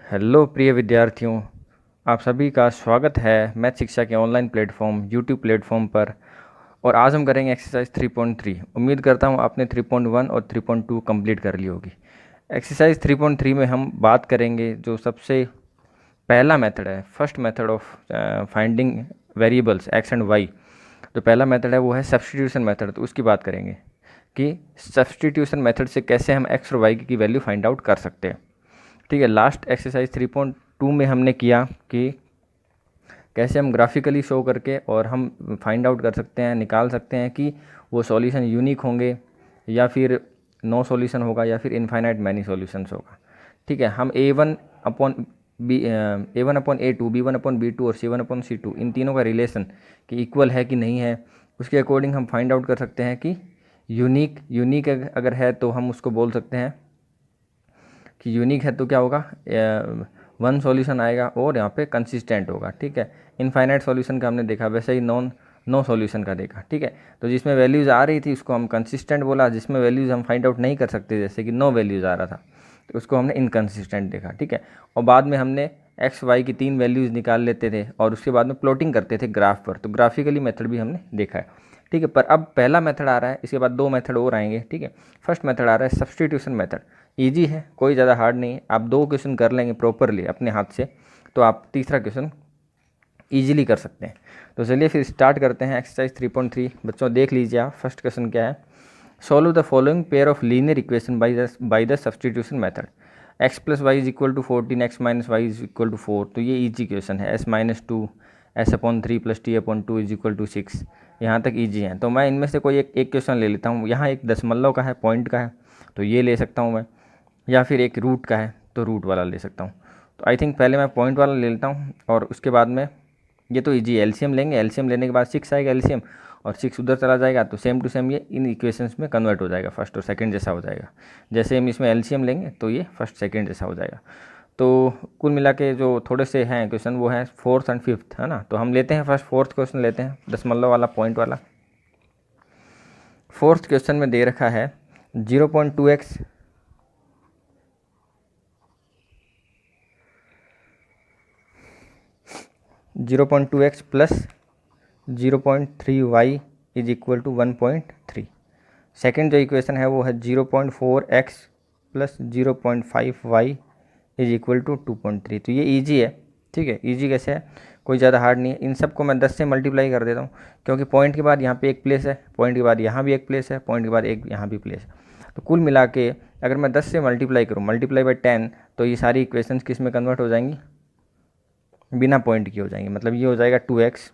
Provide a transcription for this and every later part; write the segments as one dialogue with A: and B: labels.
A: Hello प्रिय विद्यार्थियों, आप सभी का स्वागत है मैथ शिक्षा के ऑनलाइन प्लेटफॉर्म यूट्यूब प्लेटफॉर्म पर। और आज हम करेंगे एक्सरसाइज 3.3। उम्मीद करता हूँ आपने 3.1 और 3.2 कंप्लीट कर ली होगी। एक्सरसाइज 3.3 में हम बात करेंगे जो सबसे पहला मेथड है, first method of finding variables X and Y. जो पहला मेथड है वो है सब्सटीट्यूशन मेथड, तो उसकी बात करेंगे कि सब्सटीट्यूशन मेथड से कैसे हम एक्स और वाई की वैल्यू फाइंड आउट कर सकते हैं। ठीक है, लास्ट एक्सरसाइज 3.2 में हमने किया कि कैसे हम ग्राफिकली शो करके और हम फाइंड आउट कर सकते हैं, निकाल सकते हैं कि वो सॉल्यूशन यूनिक होंगे या फिर नो सॉल्यूशन होगा या फिर इनफाइनाइट मैनी सॉल्यूशंस होगा। ठीक है, हम A1 upon A2, B1 upon B2 और C1 अपॉन C2 इन तीनों का रिलेशन कि इक्वल है कि नहीं है, उसके अकॉर्डिंग हम फाइंड आउट कर सकते हैं कि यूनिक अगर है तो हम उसको बोल सकते हैं कि यूनिक है तो क्या होगा, वन सॉल्यूशन आएगा और यहाँ पे कंसिस्टेंट होगा। ठीक है, इनफाइनाइट सॉल्यूशन का हमने देखा, वैसे ही नो सॉल्यूशन का देखा। ठीक है, तो जिसमें वैल्यूज़ आ रही थी उसको हम कंसिस्टेंट बोला, जिसमें वैल्यूज़ हम फाइंड आउट नहीं कर सकते जैसे कि नो वैल्यूज़ आ रहा था तो उसको हमने इनकंसिस्टेंट देखा। ठीक है, और बाद में हमने एक्स वाई की 3 वैल्यूज़ निकाल लेते थे और उसके बाद में प्लॉटिंग करते थे ग्राफ पर, तो ग्राफिकली मेथड भी हमने देखा है। ठीक है, पर अब पहला मेथड आ रहा है, इसके बाद 2 मेथड और आएंगे। ठीक है, फर्स्ट मेथड आ रहा है सब्सटीट्यूशन मेथड। ईजी है, कोई ज़्यादा हार्ड नहीं है, आप 2 क्वेश्चन कर लेंगे प्रॉपरली अपने हाथ से तो आप तीसरा क्वेश्चन ईजिली कर सकते हैं। तो चलिए फिर स्टार्ट करते हैं एक्सरसाइज 3.3। बच्चों देख लीजिए आप, फर्स्ट क्वेश्चन क्या है। Solve the following pair of linear equation by the substitution method. X plus Y is equal to 14, X minus Y is equal to 4। तो ये ईजी क्वेश्चन है। S minus 2 S upon 3 plus T upon 2 is equal to 6। यहाँ तक easy है, तो मैं इनमें से कोई एक क्वेश्चन ले लेता हूँ। यहाँ एक दशमलव का है, पॉइंट का है, तो ये ले सकता हूँ मैं, या फिर एक रूट का है तो रूट वाला ले सकता हूँ। तो आई थिंक पहले मैं पॉइंट वाला ले लेता हूँ और उसके बाद में ये तो इजी, एलसीएम लेंगे। एलसीएम लेने के बाद 6 आएगा एलसीएम और 6 उधर चला जाएगा, तो सेम टू सेम ये इन इक्वेशंस में कन्वर्ट हो जाएगा, फर्स्ट और सेकंड जैसा हो जाएगा। जैसे हम इसमें एलसीएम लेंगे तो ये फर्स्ट सेकंड जैसा हो जाएगा। तो कुल मिला के जो थोड़े से हैं क्वेश्चन वो है फोर्थ एंड फिफ्थ, है ना। तो हम लेते हैं फर्स्ट फोर्थ क्वेश्चन लेते हैं, दशमलव वाला, पॉइंट वाला। फोर्थ क्वेश्चन में दे रखा है 0.2x 0.2x plus 0.3y is equal to 1.3। Second जो इक्वेशन है वो है 0.4x plus 0.5y is equal to 2.3। तो ये ईजी है। ठीक है, ईजी कैसे है, कोई ज़्यादा हार्ड नहीं है। इन सबको मैं 10 से मल्टीप्लाई कर देता हूँ, क्योंकि पॉइंट के बाद यहाँ पे एक प्लेस है, पॉइंट के बाद यहाँ भी एक प्लेस है, पॉइंट के बाद एक यहाँ भी प्लेस है। तो कुल मिला के अगर मैं 10 से मल्टीप्लाई करूँ, मल्टीप्लाई बाई 10, तो ये सारी इक्वेशंस किस में कन्वर्ट हो जाएंगी, बिना पॉइंट की हो जाएंगी। मतलब ये हो जाएगा 2x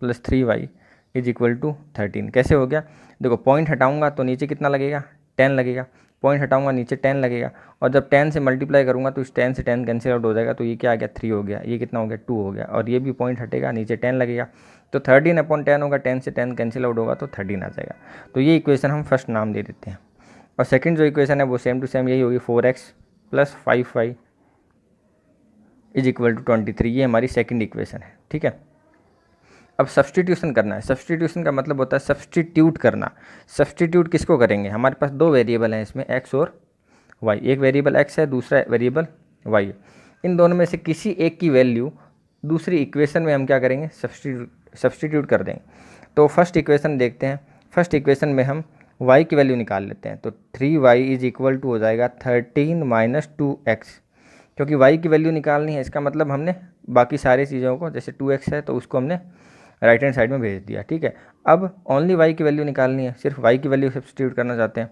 A: plus 3y is equal to 13। कैसे हो गया, देखो पॉइंट हटाऊंगा तो नीचे कितना लगेगा, 10 लगेगा, पॉइंट हटाऊंगा नीचे 10 लगेगा, और जब 10 से मल्टीप्लाई करूंगा तो इस 10 से 10 कैंसिल आउट हो जाएगा, तो ये क्या आ गया, 3 हो गया, ये कितना हो गया, 2 हो गया, और ये भी पॉइंट हटेगा, नीचे 10 लगेगा, तो 13/10 होगा, 10 से 10 कैंसिल आउट होगा तो 13 आ जाएगा। तो ये इक्वेशन हम फर्स्ट नाम दे देते हैं। और सेकेंड जो इक्वेशन है वो सेम टू सेम यही होगी, 4x plus 5y is equal to 23। ये हमारी सेकेंड इक्वेशन है। ठीक है, अब सब्सटीट्यूशन करना है। सब्सटीट्यूशन का मतलब होता है सब्सटीट्यूट करना। सब्सटीट्यूट किसको करेंगे, हमारे पास 2 वेरिएबल हैं इसमें, x और y। एक वेरिएबल x है, दूसरा वेरिएबल y है। इन दोनों में से किसी एक की वैल्यू दूसरी इक्वेशन में हम क्या करेंगे, सब्सटीट्यूट कर देंगे। तो फर्स्ट इक्वेशन देखते हैं। फर्स्ट इक्वेशन में हम y की वैल्यू निकाल लेते हैं, तो 3y इज इक्वल टू हो जाएगा 13 माइनस 2x। क्योंकि y की वैल्यू निकालनी है, इसका मतलब हमने बाकी सारी चीज़ों को, जैसे 2x है तो उसको हमने राइट हैंड साइड में भेज दिया। ठीक है, अब ओनली y की वैल्यू निकालनी है, सिर्फ y की वैल्यू सब्सटीट्यूट करना चाहते हैं।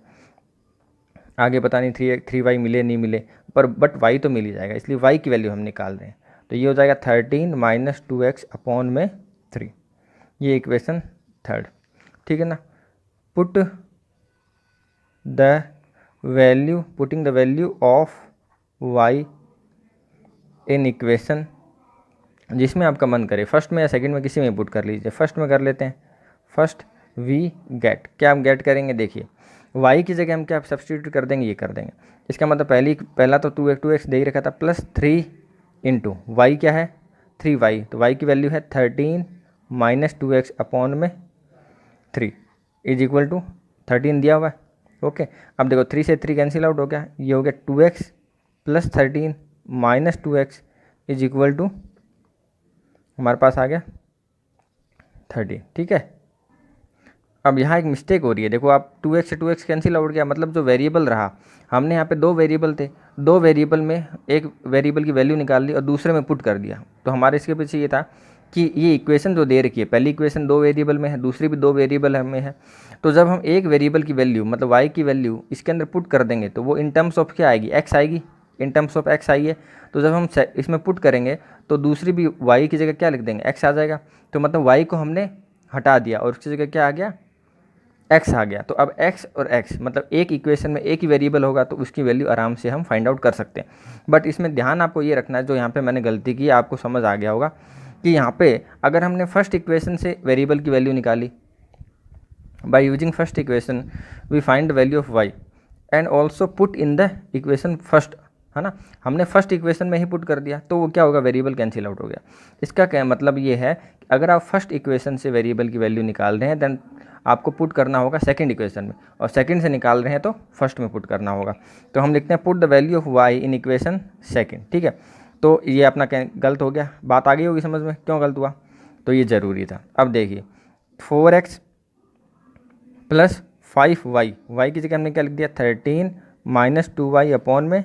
A: आगे पता नहीं 3y मिले नहीं मिले, पर बट y तो मिल ही जाएगा, इसलिए y की वैल्यू हम निकाल रहे हैं। तो ये हो जाएगा 13 माइनस 2x अपॉन में 3। ये इक्वेशन थर्ड। ठीक है ना। Putting the value of y in equation जिसमें आपका मन करे, फर्स्ट में या सेकंड में किसी में पुट कर लीजिए। फर्स्ट में कर लेते हैं। फर्स्ट वी गेट, क्या हम गेट करेंगे, देखिए y की जगह हम क्या सब्सटीट्यूट कर देंगे, ये कर देंगे। इसका मतलब पहला तो 2x दे ही रखा था, प्लस 3 इंटू वाई क्या है 3y, तो y की वैल्यू है 13 माइनस 2x अपॉन में 3 इज इक्वल टू 13 दिया हुआ है। ओके, अब देखो 3 से 3 कैंसिल आउट हो गया, ये हो गया 2x plus 13 minus 2x is equal to हमारे पास आ गया 13। ठीक है, अब यहाँ एक मिस्टेक हो रही है, देखो आप 2x से 2x कैंसिल आउट गया, मतलब जो वेरिएबल रहा, हमने यहाँ पे दो वेरिएबल थे, दो वेरिएबल में एक वेरिएबल की वैल्यू निकाल ली और दूसरे में पुट कर दिया। तो हमारे इसके पीछे ये था कि ये इक्वेशन जो दे रखी है, पहली इक्वेशन दो वेरिएबल में है, दूसरी भी दो वेरिएबल में है, तो जब हम एक वेरिएबल की वैल्यू मतलब y की वैल्यू इसके अंदर पुट कर देंगे तो वो इन टर्म्स ऑफ क्या आएगी, x आएगी, इन टर्म्स ऑफ x आई है। तो जब हम इसमें पुट करेंगे तो दूसरी भी y की जगह क्या लिख देंगे, x आ जाएगा। तो मतलब y को हमने हटा दिया और उसकी जगह क्या आ गया, x आ गया। तो अब x और x मतलब एक इक्वेशन में एक ही वेरिएबल होगा तो उसकी वैल्यू आराम से हम फाइंड आउट कर सकते हैं। बट इसमें ध्यान आपको ये रखना है, जो यहाँ पे मैंने गलती की आपको समझ आ गया होगा कि यहाँ पे अगर हमने फर्स्ट इक्वेशन से वेरिएबल की वैल्यू निकाली, by using first equation we find the value of y and also put in the equation first, है ना, हमने फर्स्ट इक्वेशन में ही पुट कर दिया तो वो क्या होगा, वेरिएबल कैंसिल आउट हो गया। इसका क्या मतलब ये है कि अगर आप फर्स्ट इक्वेशन से वेरिएबल की वैल्यू निकाल रहे हैं देन आपको पुट करना होगा सेकंड इक्वेशन में, और सेकंड से निकाल रहे हैं तो फर्स्ट में पुट करना होगा। तो हम लिखते हैं put the value of y in equation second. ठीक है, तो ये अपना गलत हो गया, बात आ गई होगी समझ में क्यों गलत हुआ, तो ये ज़रूरी था। अब देखिए 4x प्लस 5y, y की जगह हमने क्या लिख दिया 13 माइनस 2y अपॉन में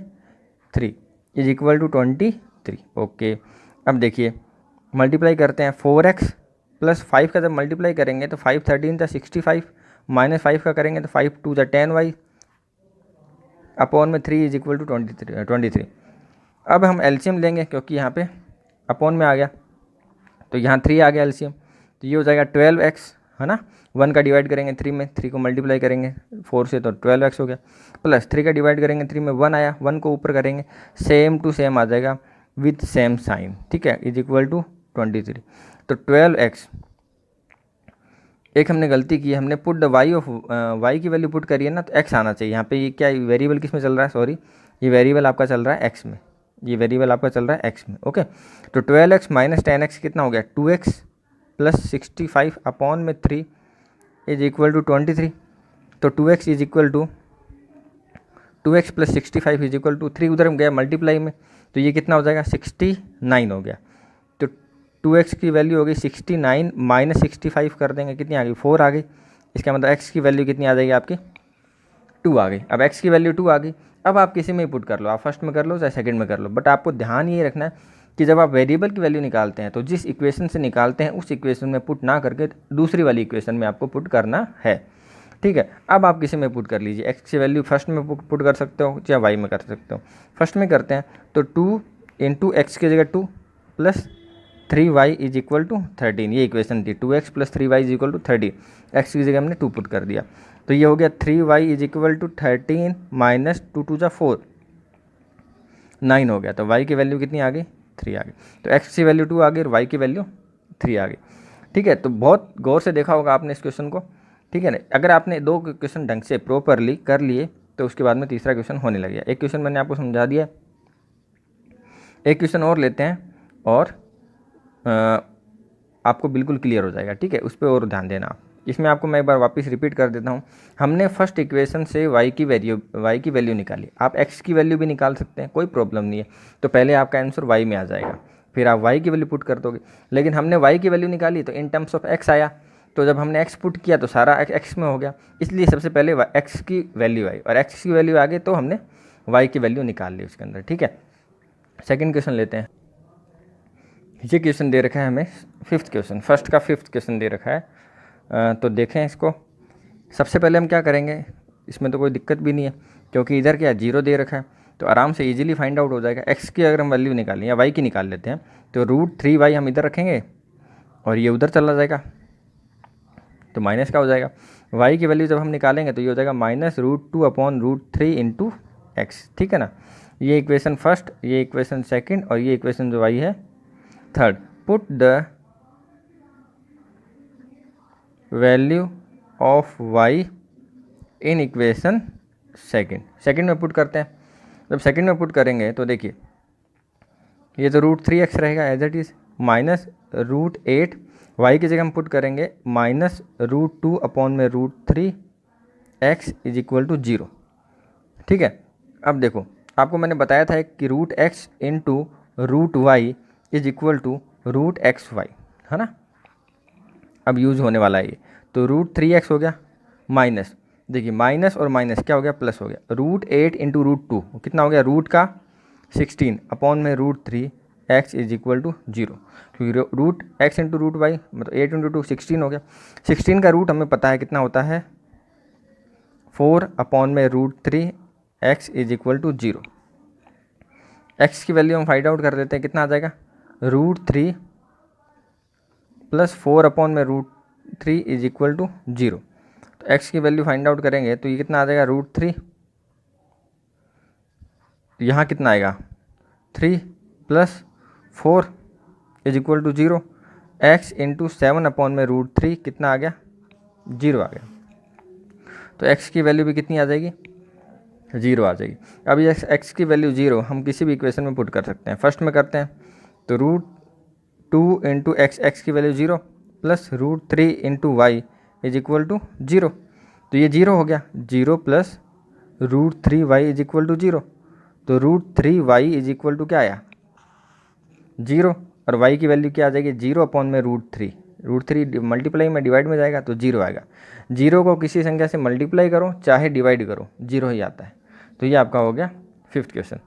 A: 3 इज इक्वल टू 23। ओके, अब देखिए मल्टीप्लाई करते हैं, 4x प्लस 5 का जब मल्टीप्लाई करेंगे तो 5 13 था 65 माइनस 5 का करेंगे तो 5 2 जा 10y अपॉन में 3 इज इक्वल टू 23। अब हम एलसीएम लेंगे क्योंकि यहाँ पे अपॉन में आ गया तो यहाँ 3 आ गया एलसीएम, तो ये हो जाएगा 12x, है ना, 1 का डिवाइड करेंगे 3 में, 3 को मल्टीप्लाई करेंगे 4 से तो 12x हो गया, प्लस 3 का डिवाइड करेंगे 3 में 1 आया, 1 को ऊपर करेंगे सेम टू सेम आ जाएगा विथ सेम साइन। ठीक है, इज इक्वल टू 23। तो 12x, एक हमने गलती की, हमने put the Y of Y की वैल्यू पुट करी है ना, तो x आना चाहिए यहाँ पे। ये क्या वेरिएबल किस में चल रहा है, सॉरी ये वेरिएबल आपका चल रहा है x में, ये वेरिएबल आपका चल रहा है x में। ओके, तो 12x माइनस 10x कितना हो गया 2x प्लस 65 अपॉन में 3 इज इक्वल टू 23। तो 2x is equal to 2x plus 65 is equal to 3 उधर गया मल्टीप्लाई में, तो ये कितना हो जाएगा 69 हो गया। तो 2x की वैल्यू हो गई 69 माइनस 65 कर देंगे कितनी आ गई 4 आ गई। इसका मतलब x की वैल्यू कितनी आ जाएगी आपकी 2 आ गई। अब x की वैल्यू 2 आ गई, अब आप किसी में ही पुट कर लो, आप फर्स्ट में कर लो चाहे सेकंड में कर लो, बट आपको ध्यान ये रखना है कि जब आप वेरिएबल की वैल्यू निकालते हैं तो जिस इक्वेशन से निकालते हैं उस इक्वेशन में पुट ना करके दूसरी वाली इक्वेशन में आपको पुट करना है। ठीक है, अब आप किसी में पुट कर लीजिए, x की वैल्यू फर्स्ट में पुट कर सकते हो या y में कर सकते हो। फर्स्ट में करते हैं तो 2 इंटू एक्स की जगह 2 plus 3y is equal to 13, ये इक्वेशन थी 2x plus 3y is equal to 30, x की जगह हमने 2 पुट कर दिया, तो ये हो गया 3y is equal to 13 minus 2 2 जा 4 9 हो गया। तो y की वैल्यू कितनी आ गई 3 आ गई, तो x की वैल्यू 2 आ गई और y की वैल्यू 3 आ गई। ठीक है, तो बहुत गौर से देखा होगा आपने इस क्वेश्चन को। ठीक है ना, अगर आपने दो क्वेश्चन ढंग से प्रॉपरली कर लिए तो उसके बाद में तीसरा क्वेश्चन होने लग गया। एक क्वेश्चन मैंने आपको समझा दिया, एक क्वेश्चन और लेते हैं और आपको बिल्कुल क्लियर हो जाएगा। ठीक है, उस पर और ध्यान देना आप। इसमें आपको मैं एक बार वापस रिपीट कर देता हूँ, हमने फर्स्ट इक्वेशन से y की वैल्यू निकाली, आप x की वैल्यू भी निकाल सकते हैं, कोई प्रॉब्लम नहीं है। तो पहले आपका आंसर y में आ जाएगा, फिर आप y की वैल्यू पुट कर दोगे, लेकिन हमने y की वैल्यू निकाली तो इन टर्म्स ऑफ x आया, तो जब हमने x पुट किया तो सारा x में हो गया, इसलिए सबसे पहले x की वैल्यू आई और x की वैल्यू आ गई तो हमने y की वैल्यू निकाल ली उसके अंदर। ठीक है, सेकंड क्वेश्चन लेते हैं। ये क्वेश्चन दे रखा है हमें फिफ्थ क्वेश्चन, फर्स्ट का फिफ्थ क्वेश्चन दे रखा है, तो देखें इसको। सबसे पहले हम क्या करेंगे, इसमें तो कोई दिक्कत भी नहीं है क्योंकि इधर क्या 0 दे रखा है, तो आराम से इजीली फाइंड आउट हो जाएगा। x की अगर हम वैल्यू निकालें या y की निकाल लेते हैं तो √3y हम इधर रखेंगे और ये उधर चला जाएगा तो माइनस का हो जाएगा। y की वैल्यू जब हम निकालेंगे तो ये हो जाएगा -√2 अपॉन √3 इंटू एक्स। ठीक है ना, ये इक्वेशन फर्स्ट, ये इक्वेशन सेकंड और ये इक्वेशन जो y है third. Put the value of y in equation second में पुट करते हैं। जब सेकंड में पुट करेंगे तो देखिए ये तो √3x रहेगा as it is minus √8, y की जगह हम पुट करेंगे -√2 अपॉन में √3 x इज इक्वल टू 0। ठीक है, अब देखो आपको मैंने बताया था कि root X into root Y is equal to root X Y, है ना। अब यूज़ होने वाला है ये, तो रूट 3x हो गया माइनस, देखिए माइनस और माइनस क्या हो गया, प्लस हो गया, रूट 8 इंटू रूट 2 कितना हो गया, रूट का 16 अपॉन में root 3 x is equal to 0, क्योंकि root x into root Y मतलब 8 इंटू 2 16 हो गया। 16 का रूट हमें पता है कितना होता है 4 अपॉन में root 3 x is equal to 0। x की वैल्यू हम फाइंड आउट कर देते हैं, कितना आ जाएगा रूट 3 प्लस 4 अपॉन में रूट 3 इज इक्वल टू 0। तो x की वैल्यू फाइंड आउट करेंगे तो ये कितना आ जाएगा रूट 3, यहाँ कितना आएगा 3 plus 4 is equal to 0, x into 7 upon में रूट 3 कितना आ गया 0 आ गया। तो x की वैल्यू भी कितनी आ जाएगी 0 आ जाएगी। अब ये x की वैल्यू 0 हम किसी भी इक्वेशन में पुट कर सकते हैं। फर्स्ट में करते हैं तो रूट 2 इंटू x की value 0 plus root 3 into Y is equal to 0, तो ये 0 हो गया, 0 plus root 3 Y is equal to 0, तो root 3 Y is equal to क्या आया 0, और y की वैल्यू क्या आ जाएगी 0 अपॉन में रूट 3 मल्टीप्लाई में डिवाइड में जाएगा तो 0 आएगा। 0 को किसी संख्या से मल्टीप्लाई करो चाहे डिवाइड करो 0 ही आता है। तो ये आपका हो गया 5th क्वेश्चन,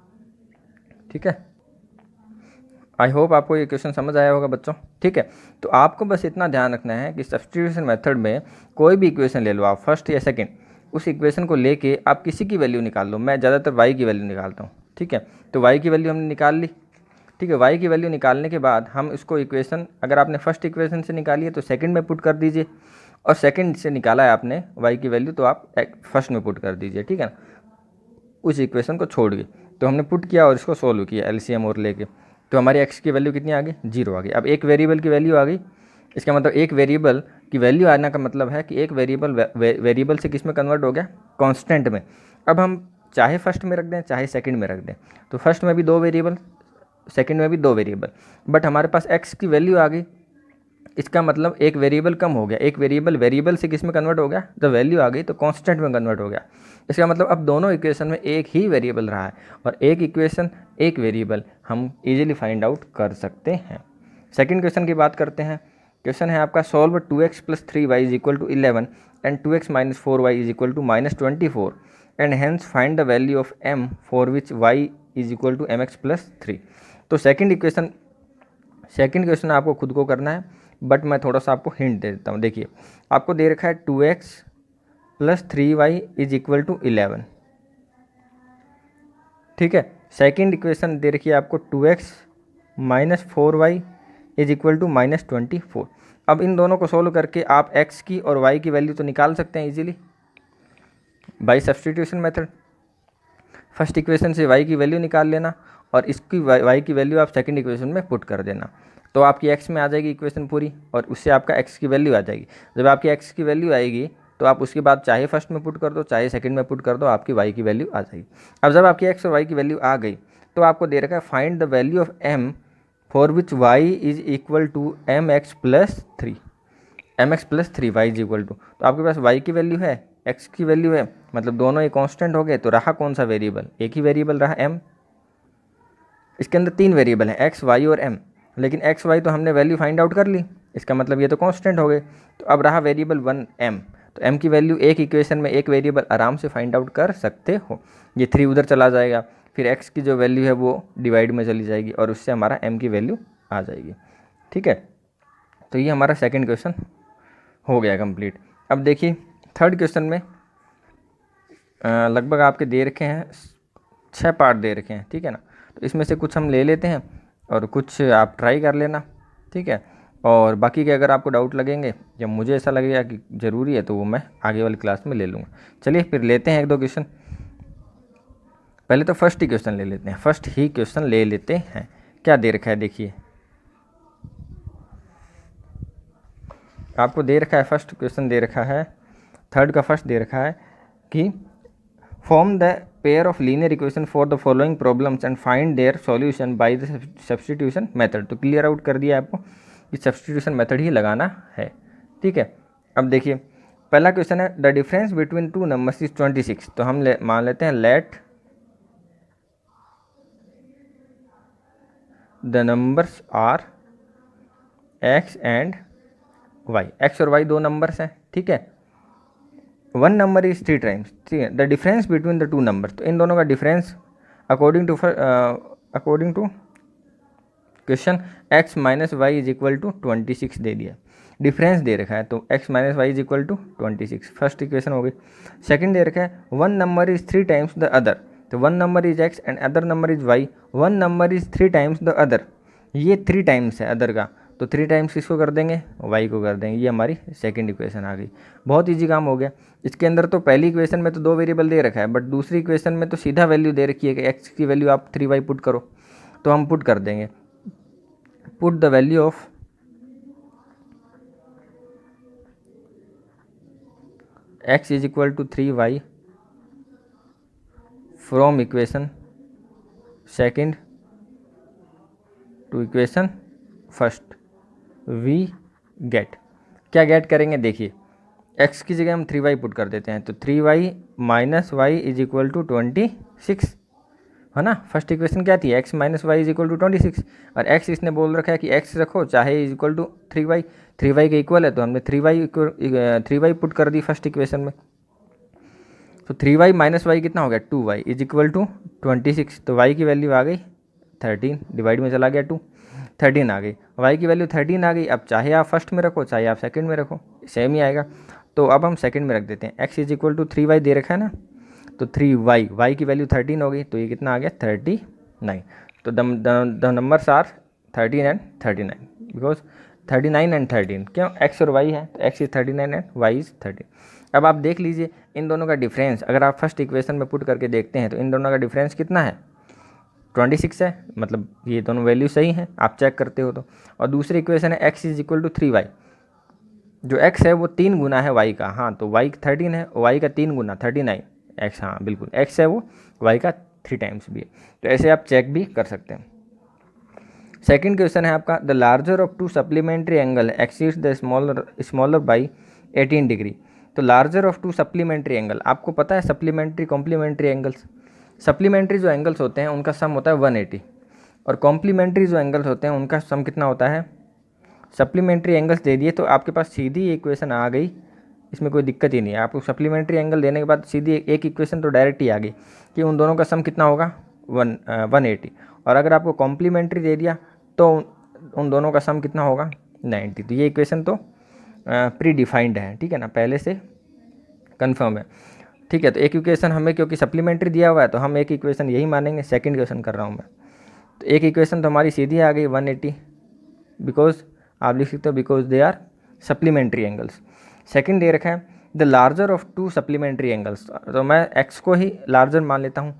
A: ठीक है। आई होप आपको ये क्वेश्चन समझ आया होगा बच्चों, ठीक है। तो आपको बस इतना ध्यान रखना है कि सब्स्टिट्यूशन मेथड में कोई भी इक्वेशन ले लो आप, फर्स्ट या सेकंड, उस इक्वेशन को लेके आप किसी की वैल्यू निकाल लो। मैं ज़्यादातर y की वैल्यू निकालता हूँ, ठीक है। तो y की वैल्यू हमने निकाल ली, ठीक है। y की वैल्यू निकालने के बाद हम इसको इक्वेशन, अगर आपने फर्स्ट इक्वेशन से निकाली है तो सेकंड में पुट कर दीजिए, और सेकंड से निकाला है आपने y की वैल्यू तो आप फर्स्ट में पुट कर दीजिए, ठीक है ना, उस इक्वेशन को छोड़ के। तो हमने पुट किया और इसको सोल्व किया एलसीएम और लेके, तो हमारी x की वैल्यू कितनी आ गई 0 आ गई। अब एक वेरिएबल की वैल्यू आ गई, इसका मतलब एक वेरिएबल की वैल्यू आने का मतलब है कि एक वेरिएबल से किस में कन्वर्ट हो गया कांस्टेंट में। अब हम चाहे फर्स्ट में रख दें चाहे सेकंड में रख दें, तो फर्स्ट में भी 2 वेरिएबल, सेकंड में भी 2 वेरिएबल, बट हमारे पास x की वैल्यू आ गई, इसका मतलब एक वेरिएबल कम हो गया, एक वेरिएबल से किस में कन्वर्ट हो गया, जब वैल्यू आ गई तो कांस्टेंट में कन्वर्ट हो गया। इसका मतलब अब दोनों इक्वेशन में एक ही वेरिएबल रहा है, और एक इक्वेशन एक वेरिएबल हम इजीली फाइंड आउट कर सकते हैं। सेकंड क्वेश्चन की बात करते हैं। क्वेश्चन है आपका solve 2x plus 3y is equal to 11 and 2x minus 4y is equal to minus 24 and hence find the value of m for which y is equal to mx plus 3। तो second question आपको खुद को करना है, but मैं थोड़ा सा आपको हिंट दे देता हूँ। देखिए आपको दे रखा है 2x plus 3y is equal to 11, ठीक है। सेकेंड इक्वेशन दे रखी है आपको 2x minus 4y is equal to minus 24। अब इन दोनों को सोल्व करके आप x की और y की वैल्यू तो निकाल सकते हैं easily by substitution method. First equation से y की वैल्यू निकाल लेना और इसकी y की वैल्यू आप सेकंड इक्वेशन में पुट कर देना, तो आपकी x में आ जाएगी इक्वेशन पूरी, और उससे आपका x की वैल्यू आ जाएगी। जब आपकी x की वैल्यू आएगी तो आप उसके बाद चाहे फर्स्ट में पुट कर दो चाहे सेकंड में पुट कर दो, आपकी y की वैल्यू आ जाएगी। अब जब आपकी x और y की वैल्यू आ गई तो आपको दे रखा है find the value of m for which y is equal to mx plus 3, mx plus 3 y is equal to, तो आपके पास y की वैल्यू है x की वैल्यू है, मतलब दोनों ही कांस्टेंट हो गए, तो रहा कौन सा वेरिएबल, एक ही वेरिएबल रहा m। इसके अंदर 3 वेरिएबल हैं x y और m, लेकिन x y तो हमने वैल्यू फाइंड आउट कर ली, इसका मतलब ये तो कांस्टेंट हो गए। तो अब रहा वेरिएबल 1 m, तो m की वैल्यू एक इक्वेशन में एक वेरिएबल आराम से फाइंड आउट कर सकते हो। ये 3 उधर चला जाएगा, फिर x की जो वैल्यू है वो डिवाइड में चली जाएगी और उससे हमारा m की वैल्यू आ जाएगी, ठीक है। तो ये हमारा सेकंड क्वेश्चन हो गया कंप्लीट। अब देखिए थर्ड क्वेश्चन में लगभग आपके दे रखे हैं 6 पार्ट दे रखे हैं, ठीक है ना। तो इसमें से कुछ हम ले लेते हैं और कुछ आप ट्राई कर लेना, ठीक है। और बाकी के अगर आपको डाउट लगेंगे या मुझे ऐसा लगेगा कि ज़रूरी है तो वो मैं आगे वाली क्लास में ले लूँगा। चलिए फिर लेते हैं 1-2 क्वेश्चन। पहले तो फर्स्ट ही क्वेश्चन ले लेते हैं। क्या दे रखा है देखिए, आपको दे रखा है फर्स्ट क्वेश्चन दे रखा है, थर्ड का फर्स्ट दे रखा है कि form the pair of linear equation for the following problems and find their solution by the substitution method. तो क्लियर आउट कर दिया आपको कि सब्स्टिट्यूशन मेथड ही लगाना है, ठीक है। अब देखिए पहला क्वेश्चन है the difference between 2 numbers is 26। तो हम मान लेते हैं let the numbers are x and y, x और वाई दो नंबर्स हैं, ठीक है। One number is three times, ठीक है, the difference between the two numbers, तो इन दोनों का difference according to question x minus Y is equal to 26 दे दिया, डिफरेंस दे रखा है, तो x minus Y is equal to 26, first equation हो गई। सेकंड दे रखा है one number is three times the other, तो one number is x and other number is y, one number is three times the other, ये three times है other का, तो थ्री टाइम्स किसको कर देंगे, y को कर देंगे, ये हमारी सेकंड इक्वेशन आ गई। बहुत ईजी काम हो गया। इसके अंदर तो पहली इक्वेशन में तो दो वेरिएबल दे रखा है, बट दूसरी इक्वेशन में तो सीधा वैल्यू दे रखी है कि x की वैल्यू आप 3y पुट करो, तो हम पुट कर देंगे, put the value of x is equal to 3y from equation second to equation first, we get, क्या गेट करेंगे देखिए, x की जगह हम 3y पुट कर देते हैं, तो 3y minus Y is equal to 26, है ना। फर्स्ट इक्वेशन क्या थी, x minus Y is equal to 26, और x इसने बोल रखा है कि x रखो चाहे is equal to 3y, 3y के इक्वल है, तो हमने 3y पुट कर दी फर्स्ट इक्वेशन में, तो 3y माइनस वाई कितना हो गया 2y इज इक्वल टू 26, तो y की वैल्यू आ गई 13, डिवाइड में चला गया 2, 13 आ गई, y की वैल्यू 13 आ गई। अब चाहे आप फर्स्ट में रखो चाहे आप सेकंड में रखो सेम ही आएगा, तो अब हम सेकंड में रख देते हैं, x is equal to 3y दे रखा है ना, तो 3y, y की वैल्यू 13 हो गई, तो ये कितना आ गया 39, तो the numbers are 13 and 39, because 39 and 13, क्यों, x और y है, तो x is 39 and y is 13। अब आप देख लीजिए इन दोनों का डिफरेंस, अगर आप फर्स्ट इक्वेशन में पुट करके देखते हैं तो इन दोनों का डिफरेंस कितना है 26 है, मतलब ये दोनों वैल्यू सही हैं, आप चेक करते हो तो। और दूसरी इक्वेशन है x is equal to 3y, जो x है वो 3 गुना है y का, हाँ तो y 13 है, y का 3 गुना 39, x, हाँ बिल्कुल x है वो y का 3 टाइम्स भी है, तो ऐसे आप चेक भी कर सकते हैं। सेकंड क्वेश्चन है आपका, the larger of two supplementary angle exceeds the smaller by 18 degree, तो larger of two supplementary angle, आपको पता है सप्लीमेंट्री कॉम्प्लीमेंट्री एंगल्स, सप्लीमेंट्री जो एंगल्स होते हैं उनका सम होता है 180, और कॉम्प्लीमेंट्री जो एंगल्स होते हैं उनका सम कितना होता है, सप्लीमेंट्री एंगल्स दे दिए तो आपके पास सीधी इक्वेशन आ गई, इसमें कोई दिक्कत ही नहीं है, आपको सप्लीमेंट्री एंगल देने के बाद सीधी एक इक्वेशन तो डायरेक्ट ही आ गई कि उन दोनों का सम कितना होगा 180, और अगर आपको कॉम्प्लीमेंट्री दे दिया तो उन दोनों का सम कितना होगा 90, तो ये इक्वेशन तो प्री डिफाइंड है, ठीक है ना, पहले से कंफर्म है, ठीक है। तो एक इक्वेशन हमें क्योंकि सप्लीमेंट्री दिया हुआ है तो हम एक इक्वेशन यही मानेंगे, सेकंड इक्वेशन कर रहा हूँ मैं, तो एक इक्वेशन तो हमारी सीधी आ गई 180, बिकॉज आप लिख सकते हो because they are supplementary angles. Second दे रखा है the larger of two supplementary angles, तो मैं x को ही लार्जर मान लेता हूँ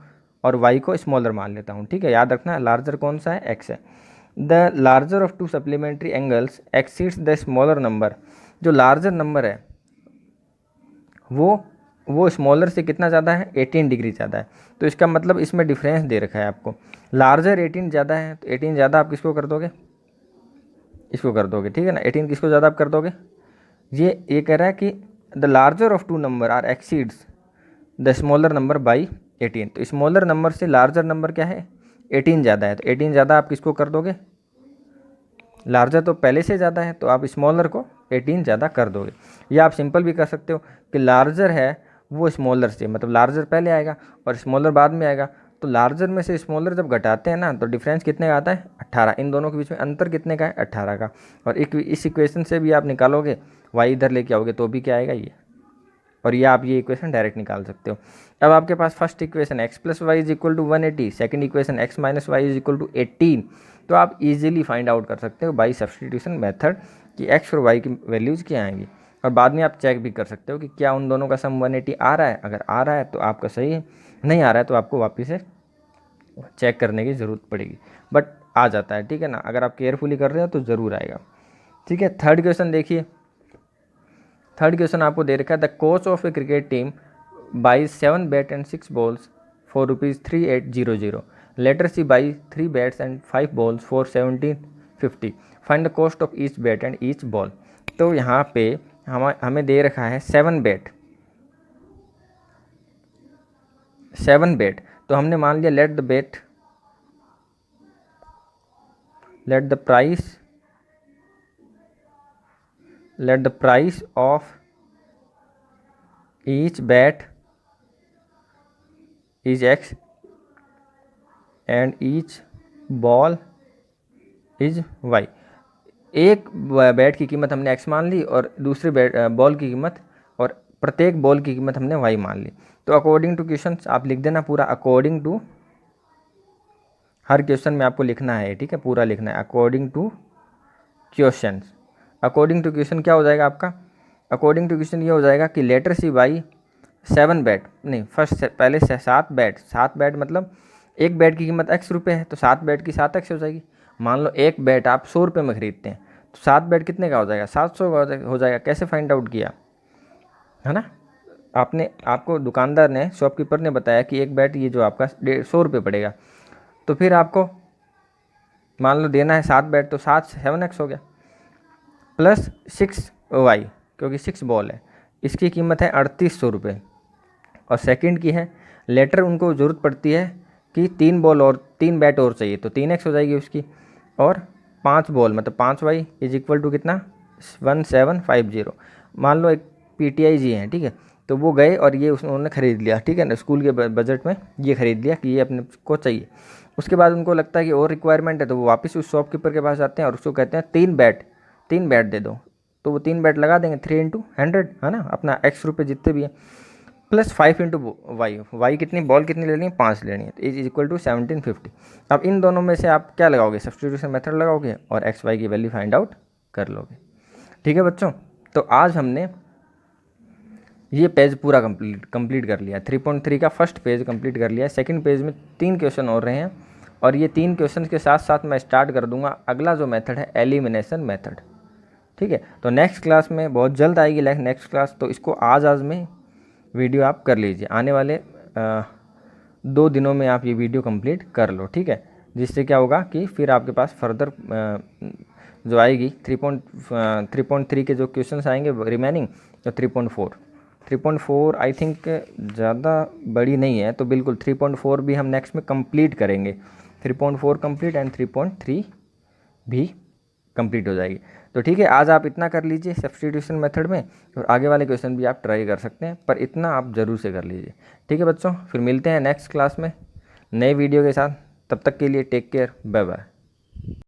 A: और y को स्मॉलर मान लेता हूँ, ठीक है, याद रखना लार्जर कौन सा है, x है। The larger of two supplementary angles exceeds the smaller number, जो लार्जर नंबर है वो स्मॉलर से कितना ज़्यादा है 18 डिग्री ज़्यादा है, तो इसका मतलब इसमें डिफरेंस दे रखा है आपको, लार्जर 18 ज़्यादा है, तो 18 ज़्यादा आप किसको कर दोगे, इसको कर दोगे, ठीक है ना, 18 किसको ज़्यादा आप कर दोगे, ये कह रहा है कि the larger of two number are exceeds the smaller number by 18, तो स्मॉलर नंबर से लार्जर नंबर क्या है 18 ज़्यादा है, तो 18 ज़्यादा आप किसको कर दोगे, लार्जर तो पहले से ज़्यादा है तो आप स्मॉलर को 18 ज़्यादा कर दोगे, या आप सिंपल भी कर सकते हो कि लार्जर है वो स्मॉलर से, मतलब लार्जर पहले आएगा और स्मॉलर बाद में आएगा, तो लार्जर में से स्मॉलर जब घटाते हैं ना तो डिफरेंस कितने का आता है 18, इन दोनों के बीच में अंतर कितने का है 18 का, और इस इक्वेशन से भी आप निकालोगे y इधर लेके आओगे तो भी क्या आएगा ये, और ये आप ये इक्वेशन डायरेक्ट निकाल सकते हो। अब आपके पास first equation x plus Y is equal to 180, second equation x minus Y is equal to 18, तो आप इजीली फाइंड आउट कर सकते हो बाई सब्स्टिट्यूशन मेथड कि x और y की वैल्यूज़ क्या आएंगी, और बाद में आप चेक भी कर सकते हो कि क्या उन दोनों का सम 180 आ रहा है, अगर आ रहा है तो आपका सही है, नहीं आ रहा है तो आपको वापस से चेक करने की ज़रूरत पड़ेगी, बट आ जाता है, ठीक है ना, अगर आप केयरफुली कर रहे हो तो ज़रूर आएगा, ठीक है। थर्ड क्वेश्चन देखिए, थर्ड क्वेश्चन आपको दे रखा है the coach of a cricket team buy 7 bat and 6 balls for ₹3800, later she buy 3 bats and 5 balls for 1750, find the cost of each bat and each ball, तो यहाँ पे हमें दे रखा है 7 बैट, तो हमने मान लिया let the bat let the price of each bat is x and each ball is y. एक बैट की कीमत हमने एक्स मान ली और दूसरे बॉल की कीमत, और प्रत्येक बॉल की कीमत हमने वाई मान ली। तो अकॉर्डिंग टू क्वेश्चन आप लिख देना पूरा, अकॉर्डिंग टू, हर क्वेश्चन में आपको लिखना है, ठीक है, पूरा लिखना है according to question. According to question क्या हो जाएगा आपका, अकॉर्डिंग टू क्वेश्चन ये हो जाएगा कि लेटर सी बाई 7 बैट, नहीं फर्स्ट पहले 7 बैट, 7 बैट मतलब एक बैट की कीमत x रुपये है, तो 7 बैट की 7x हो जाएगी। मान लो एक बैट आप 100 रुपये में खरीदते हैं, तो 7 बैट कितने का हो जाएगा, 700 का हो जाएगा। कैसे फाइंड आउट किया, है ना, आपको दुकानदार ने, शॉपकीपर ने बताया कि एक बैट ये जो आपका 150 रुपये पड़ेगा, तो फिर आपको मान लो देना है 7 बैट, तो 7x हो गया, प्लस 6y, क्योंकि 6 बॉल है, इसकी कीमत है 3800 रुपये। और सेकंड की है, लेटर उनको ज़रूरत पड़ती है कि 3 बॉल और 3 बैट और चाहिए, तो 3x हो जाएगी उसकी, और 5 बॉल मतलब 5y इज इक्वल टू कितना, 1750। मान लो एक PTI जी हैं, ठीक है, तो वो गए और ये उन्होंने ख़रीद लिया, ठीक है ना, स्कूल के बजट में ये ख़रीद लिया कि ये अपने को चाहिए। उसके बाद उनको लगता है कि और रिक्वायरमेंट है, तो वो वापस उस शॉपकीपर के पास जाते हैं और उसको कहते हैं 3 बैट दे दो, तो वो 3 बैट लगा देंगे, 3 × 100, है ना, अपना x रुपये जितने भी हैं, प्लस 5 × वाई कितनी बॉल कितनी लेनी है, 5 लेनी है, तो इज इक्वल टू 1750। अब इन दोनों में से आप क्या लगाओगे, सब्स्टिट्यूशन मेथड लगाओगे और एक्स वाई की वैल्यू फाइंड आउट कर लोगे। ठीक है बच्चों, तो आज हमने ये पेज पूरा कंप्लीट कर लिया, 3.3 का फर्स्ट पेज कंप्लीट कर लिया। सेकंड पेज में 3 क्वेश्चन और रहे हैं, और ये 3 क्वेश्चन के साथ साथ मैं स्टार्ट कर दूंगा अगला जो मेथड है, एलिमिनेशन मेथड। ठीक है, तो नेक्स्ट क्लास में बहुत जल्द आएगी नेक्स्ट क्लास, तो इसको आज में वीडियो आप कर लीजिए, आने वाले 2 दिनों में आप ये वीडियो कंप्लीट कर लो। ठीक है, जिससे क्या होगा कि फिर आपके पास फर्दर जो आएगी 3.3 के जो क्वेश्चंस आएंगे रिमेनिंग, तो 3.4 आई थिंक ज़्यादा बड़ी नहीं है, तो बिल्कुल 3.4 भी हम नेक्स्ट में कंप्लीट करेंगे। 3.4 कंप्लीट एंड 3.3 भी कंप्लीट हो जाएगी। तो ठीक है, आज आप इतना कर लीजिए सब्स्टिट्यूशन मेथड में, और आगे वाले क्वेश्चन भी आप ट्राई कर सकते हैं, पर इतना आप ज़रूर से कर लीजिए। ठीक है बच्चों, फिर मिलते हैं नेक्स्ट क्लास में नए वीडियो के साथ। तब तक के लिए टेक केयर, बाय बाय।